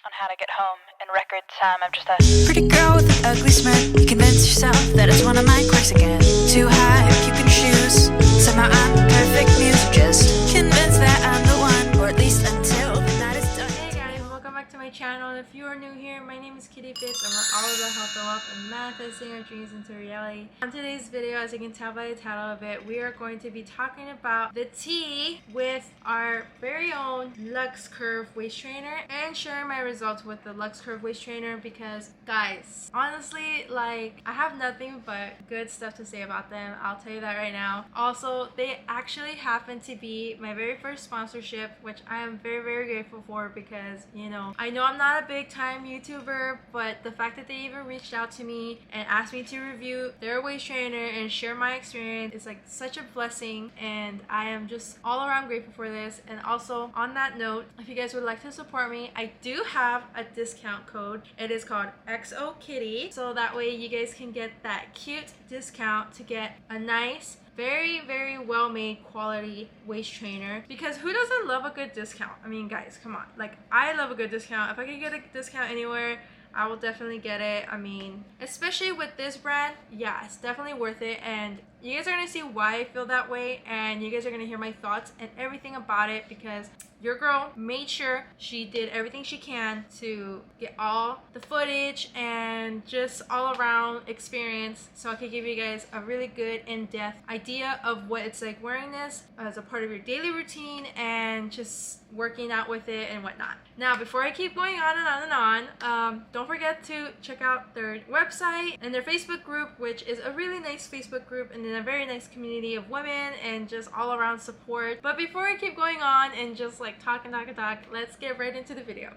on how to get home in record time. I'm just a pretty girl with an ugly smirk. You convince yourself that it's one of my quirks again. Too high, keeping shoes. Somehow I'm the perfect muse. Just convinced that I'm the one, or at least until the night is done. Hey guys, welcome back to my channel. If you are new here, my name is kittiesfitness and we're all about health and wealth and manifesting our dreams into reality. On today's video, as you can tell by the title of it, we are going to be talking about the tea with our very own Luxx Curve waist trainer and sharing my results with the Luxx Curve waist trainer because guys, honestly, like, I have nothing but good stuff to say about them. I'll tell you that right now. Also, they actually happen to be my very first sponsorship, which I am very, very grateful for because, you know, I know I'm not a big time YouTuber, but the fact that they even reached out to me and asked me to review their waist trainer and share my experience is like such a blessing, and I am just all around grateful for this. And also, on that note, if you guys would like to support me, I do have a discount code. It is called XOKitty, so that way you guys can get that cute discount to get a nice, very, very well made quality waist trainer, because who doesn't love a good discount? I mean, guys, come on. Like, I love a good discount. If I could get a discount anywhere, I will definitely get it. I mean, especially with this brand, yeah, it's definitely worth it. And you guys are gonna see why I feel that way, and you guys are gonna hear my thoughts and everything about it, because your girl made sure she did everything she can to get all the footage and just all around experience so I could give you guys a really good in-depth idea of what it's like wearing this as a part of your daily routine and just working out with it and whatnot. Now, before I keep going on and on and on, don't forget to check out their website and their Facebook group, which is a really nice Facebook group and in a very nice community of women and just all around support. But before I keep going on and just like talk, let's get right into the video.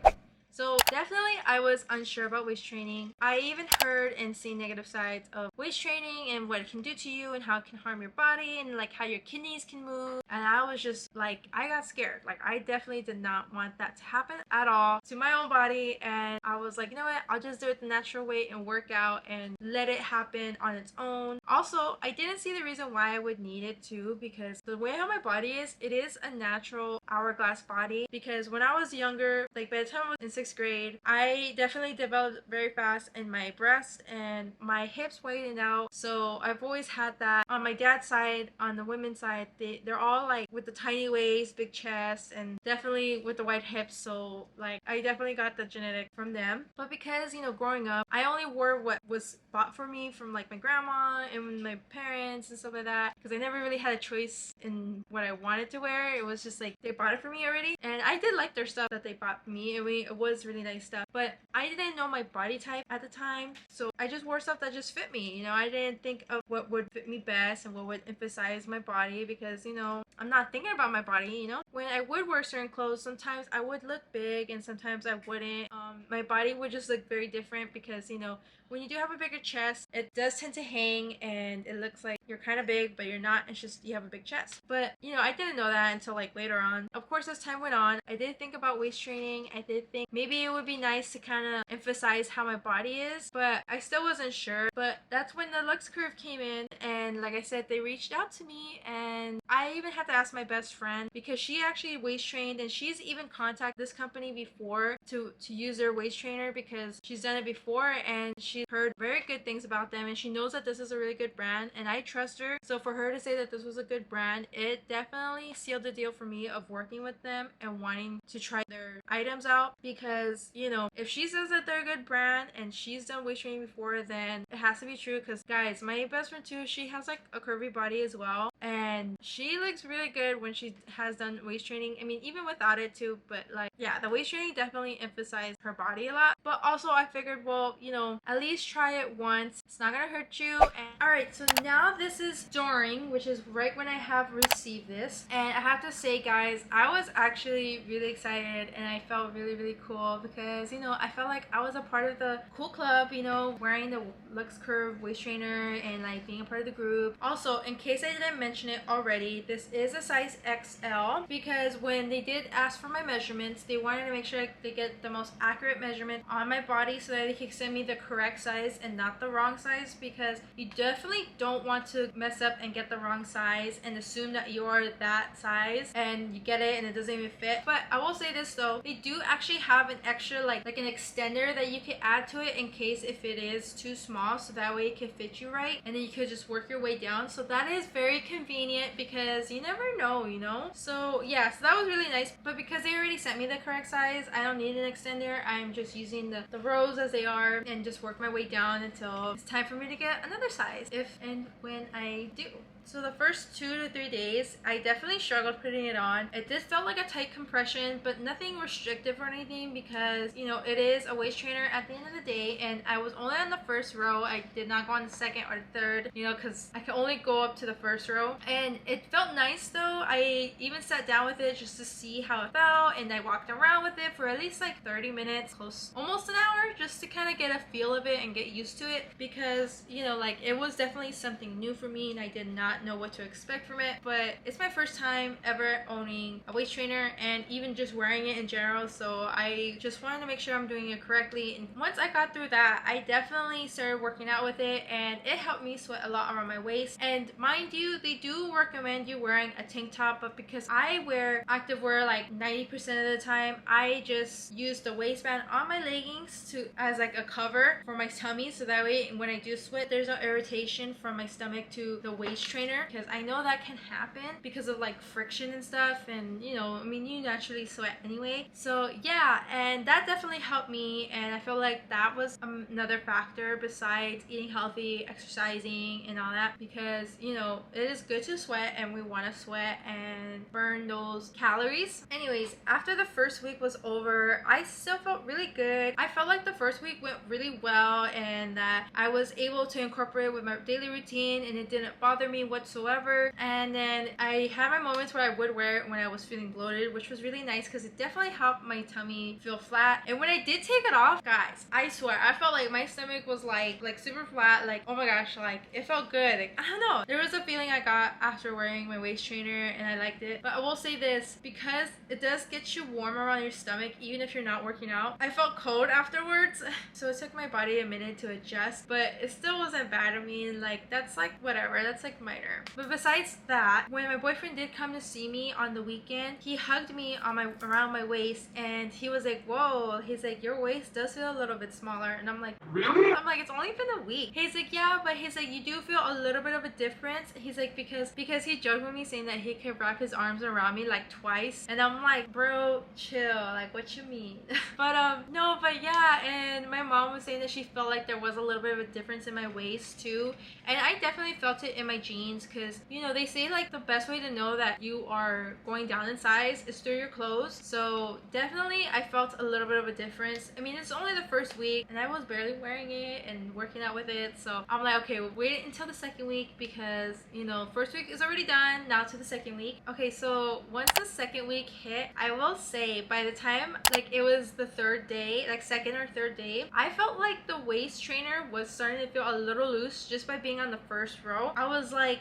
So definitely I was unsure about waist training. I even heard and seen negative sides of waist training and what it can do to you and how it can harm your body and like how your kidneys can move. And I was just like, I got scared. Like, I definitely did not want that to happen at all to my own body. And I was like, you know what? I'll just do it the natural way and work out and let it happen on its own. Also, I didn't see the reason why I would need it too, because the way how my body is, it is a natural hourglass body. Because when I was younger, like by the time I was in 6th grade, I definitely developed very fast in my breast and my hips widened out. So I've always had that. On my dad's side, on the women's side, they're all like with the tiny waist, big chest, and definitely with the wide hips. So like, I definitely got the genetic from them. But because, you know, growing up, I only wore what was bought for me from like my grandma and my parents and stuff like that, because I never really had a choice in what I wanted to wear. It was just like they bought it for me already, and I did like their stuff that they bought for me. I mean, it was really nice stuff, but I didn't know my body type at the time, so I just wore stuff that just fit me. You know, I didn't think of what would fit me best and what would emphasize my body, because, you know, I'm not thinking about my body. You know, when I would wear certain clothes, sometimes I would look big and sometimes I wouldn't. My body would just look very different because, you know, when you do have a bigger chest, it does tend to hang and it looks like you're kind of big, but you're not. It's just you have a big chest. But, you know, I didn't know that until like later on. Of course, as time went on, I did think about waist training. I did think maybe it would be nice to kind of emphasize how my body is, but I still wasn't sure. But that's when the Luxx Curve came in, and like I said, they reached out to me, and I even had to ask my best friend because she actually waist trained, and she's even contacted this company before to use their waist trainer because she's done it before and she heard very good things about them, and she knows that this is a really good brand and I trust her. So for her to say that this was a good brand, it definitely sealed the deal for me of working with them and wanting to try their items out, because, you know, if she says that they're a good brand and she's done waist training before, then it has to be true. Because guys, my best friend too, she has like a curvy body as well, and she looks really good when she has done waist training. I mean, even without it too, but like, yeah, the waist training definitely emphasized her body a lot. But also I figured, well, you know, at least try it once. It's not gonna hurt you. And alright, so now this is during, which is right when I have received this, and I have to say, guys, I was actually really excited and I felt really, really cool because, you know, I felt like I was a part of the cool club, you know, wearing the Luxx Curve waist trainer and like being a part of the group. Also, in case I didn't mention mention it already, this is a size XL because when they did ask for my measurements, they wanted to make sure they get the most accurate measurement on my body so that they can send me the correct size and not the wrong size, because you definitely don't want to mess up and get the wrong size and assume that you are that size and you get it and it doesn't even fit. But I will say this though, they do actually have an extra like an extender that you can add to it in case if it is too small, so that way it can fit you right and then you could just work your way down. So that is very convenient because you never know, you know. So yeah, so that was really nice. But because they already sent me the correct size, I don't need an extender. I'm just using the rows as they are and just work my way down until it's time for me to get another size, if and when I do. So the first 2 to 3 days, I definitely struggled putting it on. It just felt like a tight compression, but nothing restrictive or anything because, you know, it is a waist trainer at the end of the day, and I was only on the first row. I did not go on the second or third, you know, because I can only go up to the first row. And it felt nice though. I even sat down with it just to see how it felt, and I walked around with it for at least like 30 minutes, almost an hour, just to kind of get a feel of it and get used to it because, you know, like it was definitely something new for me and I did not know what to expect from it. But it's my first time ever owning a waist trainer and even just wearing it in general, so I just wanted to make sure I'm doing it correctly. And once I got through that, I definitely started working out with it, and it helped me sweat a lot around my waist. And mind you, they do recommend you wearing a tank top, but because I wear activewear like 90% of the time, I just use the waistband on my leggings as like a cover for my tummy, so that way when I do sweat, there's no irritation from my stomach to the waist trainer, because I know that can happen because of like friction and stuff, and you know, I mean, you naturally sweat anyway. So yeah, and that definitely helped me, and I feel like that was another factor besides eating healthy, exercising and all that, because you know, it is good to sweat and we want to sweat and burn those calories. Anyways, after the first week was over, I still felt really good. I felt like the first week went really well and that I was able to incorporate it with my daily routine and it didn't bother me whatsoever. And then I had my moments where I would wear it when I was feeling bloated, which was really nice because it definitely helped my tummy feel flat. And when I did take it off, guys, I swear I felt like my stomach was like super flat. Like, oh my gosh, like it felt good. Like, I don't know, there was a feeling I got after wearing my waist trainer and I liked it. But I will say this, because it does get you warm around your stomach even if you're not working out, I felt cold afterwards. So it took my body a minute to adjust, but it still wasn't bad. I mean, like, that's like whatever, that's like minor. But besides that, when my boyfriend did come to see me on the weekend, he hugged me on around my waist and he was like, whoa, he's like, your waist does feel a little bit smaller. And I'm like, really? I'm like, it's only been a week. He's like, yeah, but he's like, you do feel a little bit of a difference. He's like, because he joked with me saying that he could wrap his arms around me like twice, and I'm like, bro, chill, like what you mean? But no, but yeah. And my mom was saying that she felt like there was a little bit of a difference in my waist too, and I definitely felt it in my jeans, because you know, they say like the best way to know that you are going down in size is through your clothes. So definitely I felt a little bit of a difference. I mean, it's only the first week and I was barely wearing it and working out with it, so I'm like, okay, we'll wait until the second week because, you know, first week is already done, now to the second week. Okay, so once the second week hit, I will say by the time like it was the third day, like second or third day, I felt like the waist trainer was starting to feel a little loose just by being on the first row. I was like,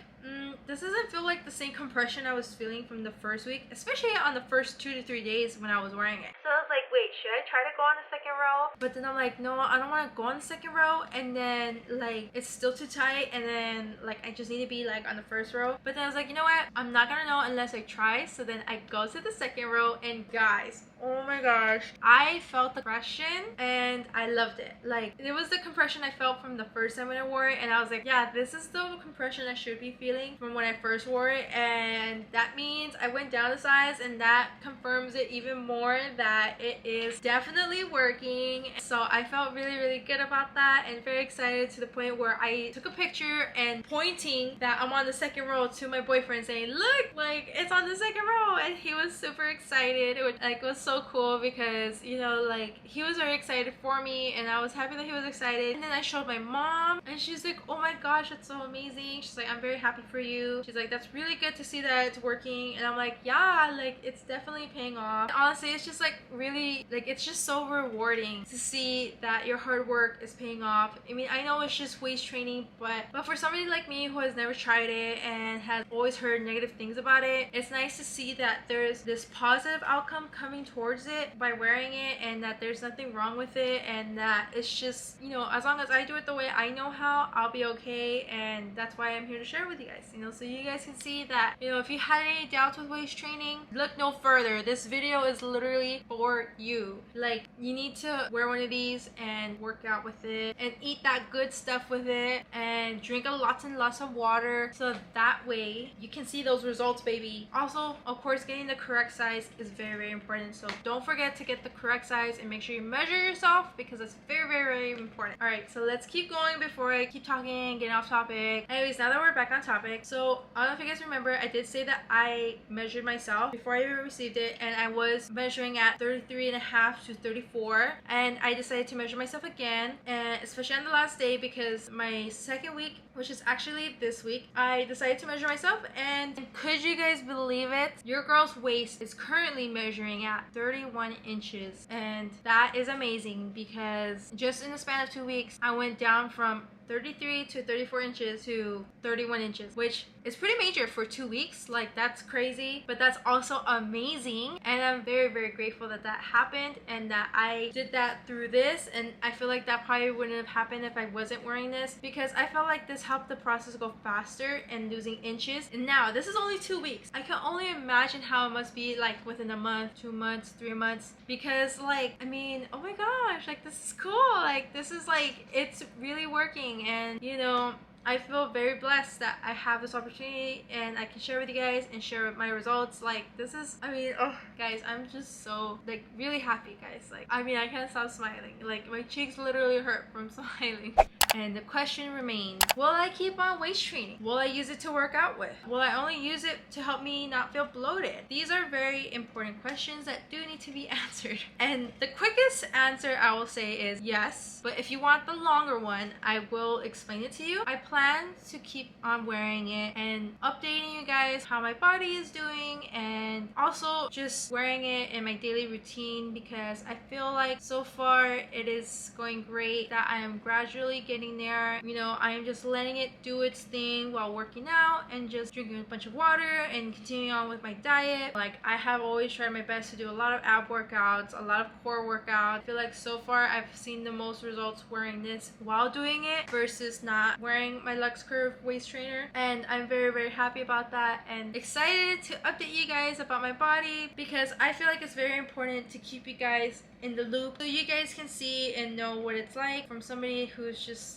this doesn't feel like the same compression I was feeling from the first week, especially on the first 2 to 3 days when I was wearing it. So I was like, wait, should I try to go on the second row? But then I'm like, no, I don't want to go on the second row and then like it's still too tight, and then like I just need to be like on the first row. But then I was like, you know what, I'm not gonna know unless I try. So then I go to the second row, and guys, oh my gosh, I felt the compression and I loved it. Like, it was the compression I felt from the first time when I wore it, and I was like, yeah, this is the compression I should be feeling from when I first wore it. And that means I went down a size, and that confirms it even more that it is definitely working. So I felt really good about that and very excited, to the point where I took a picture and pointing that I'm on the second row to my boyfriend saying, look, like it's on the second row, and he was super excited. It was so cool because, you know, like he was very excited for me and I was happy that he was excited. And then I showed my mom and she's like, oh my gosh, that's so amazing. She's like, I'm very happy for you. She's like, that's really good to see that it's working. And I'm like, yeah, like it's definitely paying off. And honestly, it's just like really like Like, it's just so rewarding to see that your hard work is paying off. I mean, I know it's just waist training, but for somebody like me who has never tried it and has always heard negative things about it, it's nice to see that there's this positive outcome coming towards it by wearing it, and that there's nothing wrong with it, and that it's just, you know, as long as I do it the way I know how, I'll be okay. And that's why I'm here to share with you guys, you know, so you guys can see that, you know, if you had any doubts with waist training, look no further. This video is literally for you. Like, you need to wear one of these and work out with it and eat that good stuff with it and drink a lots and lots of water, so that way you can see those results, baby. Also, of course, getting the correct size is very, very important, so don't forget to get the correct size and make sure you measure yourself, because it's very, very, very important. All right, so let's keep going before I keep talking and getting off topic. Anyways, now that we're back on topic, so I don't know if you guys remember, I did say that I measured myself before I even received it, and I was measuring at 33.5 to 34, and I decided to measure myself again, and especially on the last day, because my second week, which is actually this week, I decided to measure myself, and could you guys believe it? Your girl's waist is currently measuring at 31 inches, and that is amazing, because just in the span of 2 weeks, I went down from 33 to 34 inches to 31 inches, which is pretty major for 2 weeks. Like, that's crazy, but that's also amazing, and I'm very, very grateful that that happened and that I did that through this. And I feel like that probably wouldn't have happened if I wasn't wearing this, because I felt like this helped the process go faster and losing inches. And now this is only 2 weeks. I can only imagine how it must be like within a month, 2 months, 3 months, because, like, I mean, oh my gosh, like, this is cool. Like, this is like, it's really working. And, you know, I feel very blessed that I have this opportunity and I can share with you guys and share my results. Like, this is, I mean, oh guys, I'm just so, like, really happy, guys. Like, I mean, I can't stop smiling. Like, my cheeks literally hurt from smiling. And the question remains, will I keep on waist training? Will I use it to work out with? Will I only use it to help me not feel bloated? These are very important questions that do need to be answered. And the quickest answer I will say is yes. But if you want the longer one, I will explain it to you. I plan to keep on wearing it and updating you guys how my body is doing, and also just wearing it in my daily routine, because I feel like so far it is going great, that I am gradually getting there. You know, I am just letting it do its thing while working out and just drinking a bunch of water and continuing on with my diet. Like, I have always tried my best to do a lot of ab workouts, a lot of core workouts. I feel like so far I've seen the most results wearing this while doing it versus not wearing my Luxx Curve waist trainer, and I'm very, very happy about that and excited to update you guys about my body, because I feel like it's very important to keep you guys in the loop so you guys can see and know what it's like from somebody who's just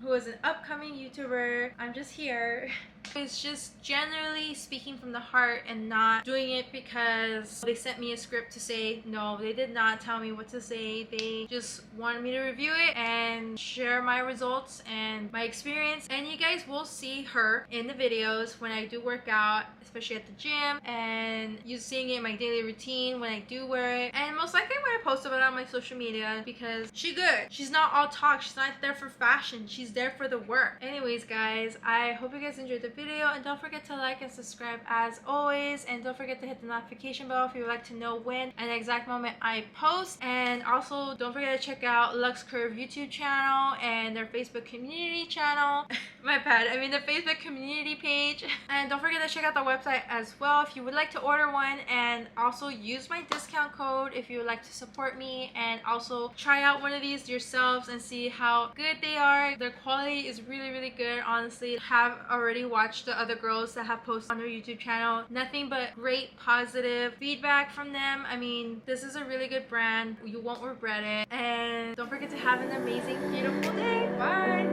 who is an upcoming YouTuber. I'm just here. It's just generally speaking from the heart and not doing it because they sent me a script to say. No, they did not tell me what to say. They just wanted me to review it and share my results and my experience. And you guys will see her in the videos when I do work out, especially at the gym, and you seeing it in my daily routine when I do wear it, and most likely when I post about it on my social media, because she's good. She's not all talk. She's not there for fashion. She's there for the work. Anyways, guys, I hope you guys enjoyed the video, and don't forget to like and subscribe as always, and don't forget to hit the notification bell if you would like to know when and the exact moment I post. And also don't forget to check out Luxx Curves YouTube channel and their Facebook community channel. My bad, I mean the Facebook community page. And don't forget to check out the website as well if you would like to order one, and also use my discount code if you would like to support me, and also try out one of these yourselves and see how good they are. Their quality is really, really good, honestly. Have already watched the other girls that have posted on their YouTube channel. Nothing but great positive feedback from them. I mean, this is a really good brand. You won't regret it. And don't forget to have an amazing, beautiful day. Bye!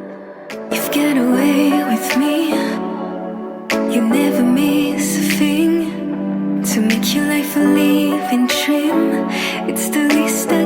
You've got away with me. You never miss a thing to make your life a living dream. It's the least I